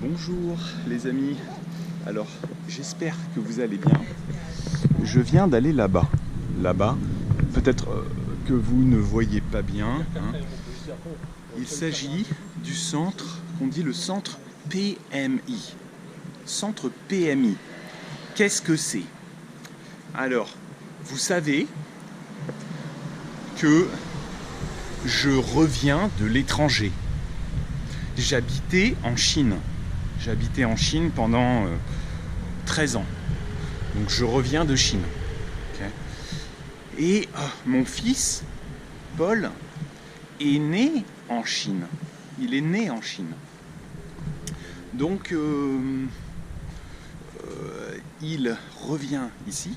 Bonjour les amis, alors j'espère que vous allez bien. Je viens d'aller là-bas, peut-être que vous ne voyez pas bien, hein. Il s'agit du centre, qu'on dit le centre PMI. Centre PMI, qu'est-ce que c'est? Alors, vous savez que je reviens de l'étranger. J'habitais en Chine. J'habitais en Chine pendant 13 ans. Donc je reviens de Chine. Okay. Et mon fils, Paul, est né en Chine. Il est né en Chine. Donc il revient ici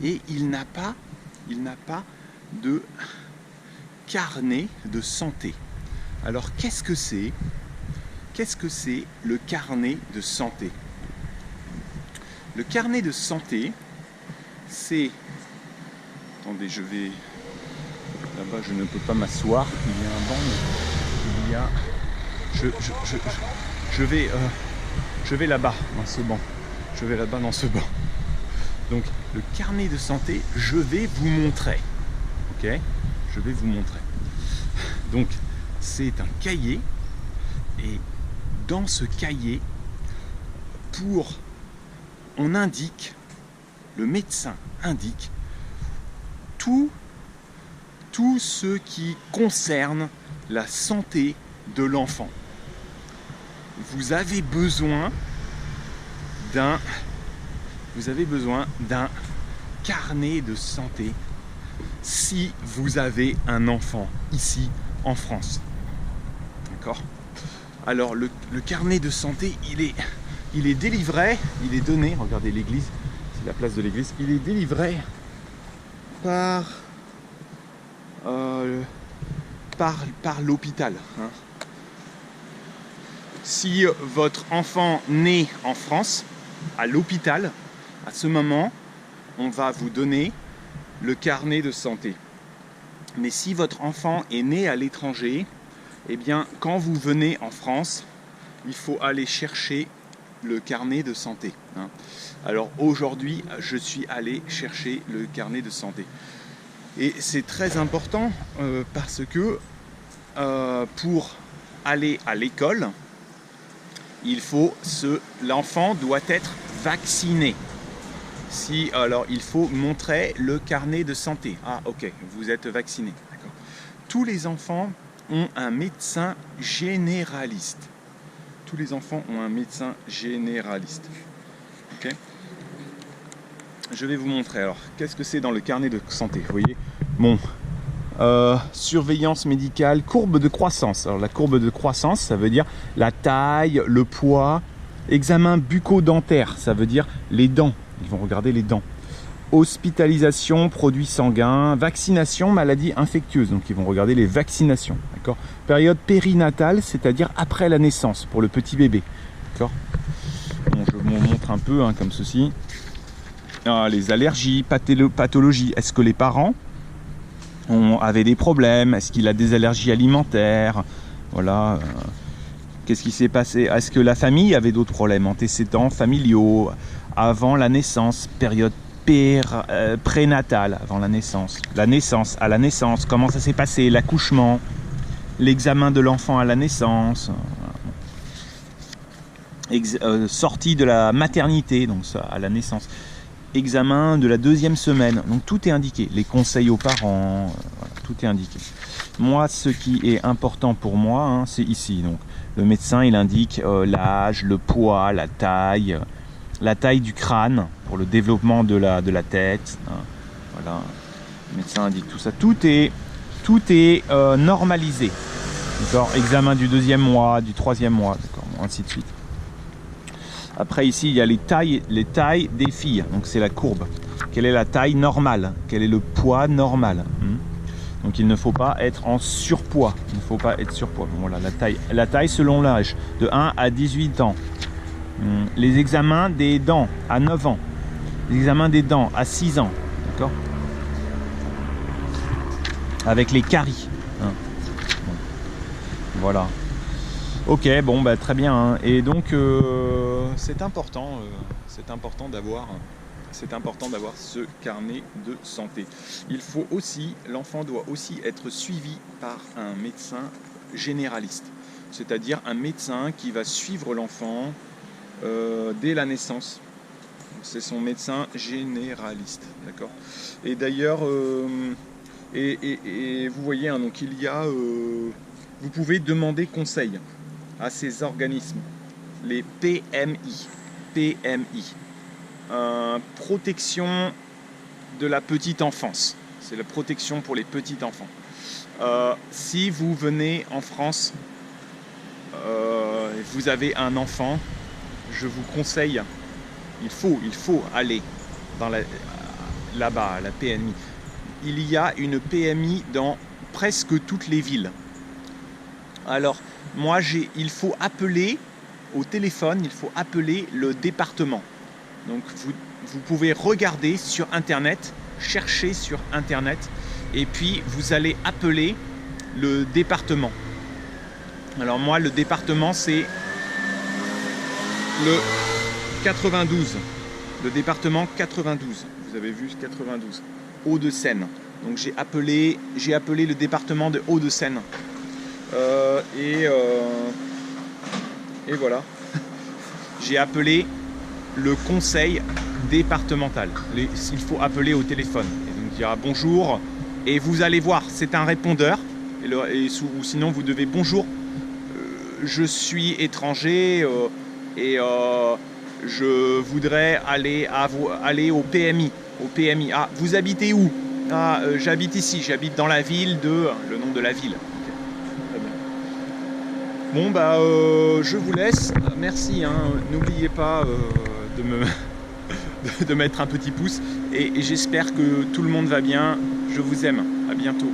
et il n'a pas de carnet de santé. Alors qu'est-ce que c'est? Qu'est-ce que c'est le carnet de santé? Le carnet de santé, c'est... Attendez, je vais... Là-bas, je ne peux pas m'asseoir. Il y a un banc, mais il y a... Je vais là-bas, dans ce banc. Je vais là-bas, dans ce banc. Donc, le carnet de santé, je vais vous montrer. Ok? Je vais vous montrer. Donc, c'est un cahier. Et dans ce cahier, on indique, le médecin indique tout ce qui concerne la santé de l'enfant. Vous avez besoin d'un carnet de santé si vous avez un enfant ici en France. D'accord ? Alors le carnet de santé, il est délivré, il est donné, regardez l'église, c'est la place de l'église, il est délivré par l'hôpital. Hein. Si votre enfant naît en France, à l'hôpital, à ce moment, on va vous donner le carnet de santé. Mais si votre enfant est né à l'étranger, eh bien, quand vous venez en France, il faut aller chercher le carnet de santé. Hein. Alors aujourd'hui, je suis allé chercher le carnet de santé. Et c'est très important parce que pour aller à l'école, l'enfant doit être vacciné. Alors, il faut montrer le carnet de santé. Ah, ok, vous êtes vacciné. D'accord. Tous les enfants ont un médecin généraliste. Tous les enfants ont un médecin généraliste. Ok ? Je vais vous montrer. Alors, qu'est-ce que c'est dans le carnet de santé? Vous voyez ? Bon, surveillance médicale, courbe de croissance. Alors, la courbe de croissance, ça veut dire la taille, le poids. Examen bucco-dentaire, ça veut dire les dents. Ils vont regarder les dents. Hospitalisation, produits sanguins, vaccination, maladies infectieuses. Donc ils vont regarder les vaccinations. D'accord. Période périnatale, c'est-à-dire après la naissance, pour le petit bébé. D'accord. Bon, je vous montre un peu comme ceci. Les allergies, pathologies. Est-ce que les parents avaient des problèmes? Est-ce qu'il a des allergies alimentaires? Voilà. Qu'est-ce qui s'est passé? Est-ce que la famille avait d'autres problèmes? Antécédents familiaux, avant la naissance, période prénatale, avant la naissance, à la naissance, comment ça s'est passé, l'accouchement, l'examen de l'enfant à la naissance, sortie de la maternité, donc ça, à la naissance, examen de la 2e semaine, donc tout est indiqué, les conseils aux parents, voilà, tout est indiqué. Moi, ce qui est important pour moi, c'est ici, donc le médecin il indique l'âge, le poids, la taille du crâne pour le développement de la tête. Hein. Voilà, le médecin indique tout ça. Tout est normalisé. D'accord. Examen du 2e mois, du 3e mois, d'accord, ainsi de suite. Après ici il y a les tailles des filles. Donc c'est la courbe. Quelle est la taille normale? Quel est le poids normal? Donc il ne faut pas être en surpoids. Il ne faut pas être surpoids. Bon, voilà la taille selon l'âge, de 1 à 18 ans. Les examens des dents à 9 ans. Les examens des dents à 6 ans. D'accord. Avec les caries. Voilà. Ok, bon, bah, très bien, hein. Et donc, c'est important d'avoir ce carnet de santé. Il faut aussi, l'enfant doit aussi être suivi par un médecin généraliste, c'est-à-dire un médecin qui va suivre l'enfant dès la naissance. C'est son médecin généraliste, d'accord. Et d'ailleurs, et vous voyez, hein, donc il y a, vous pouvez demander conseil à ces organismes, les PMI, protection de la petite enfance. C'est la protection pour les petits enfants. Si vous venez en France, vous avez un enfant, je vous conseille, il faut aller dans là-bas, à la PMI. Il y a une PMI dans presque toutes les villes. Alors, moi, il faut appeler au téléphone, il faut appeler le département. Donc, vous pouvez regarder sur Internet, chercher sur Internet, et puis vous allez appeler le département. Alors moi, le département, c'est le 92. Le département 92. Vous avez vu 92. Hauts-de-Seine. Donc j'ai appelé le département de Hauts-de-Seine. Et voilà. J'ai appelé le conseil départemental. Il faut appeler au téléphone. Et donc dira bonjour. Et vous allez voir, c'est un répondeur. Ou sinon vous devez bonjour. Je suis étranger et je voudrais aller au PMI. Ah, vous habitez où? Ah, j'habite ici, j'habite dans la ville de... Le nom de la ville. Okay. Très bien. Bon, bah, je vous laisse. Merci, hein. N'oubliez pas de mettre un petit pouce. Et j'espère que tout le monde va bien. Je vous aime. À bientôt.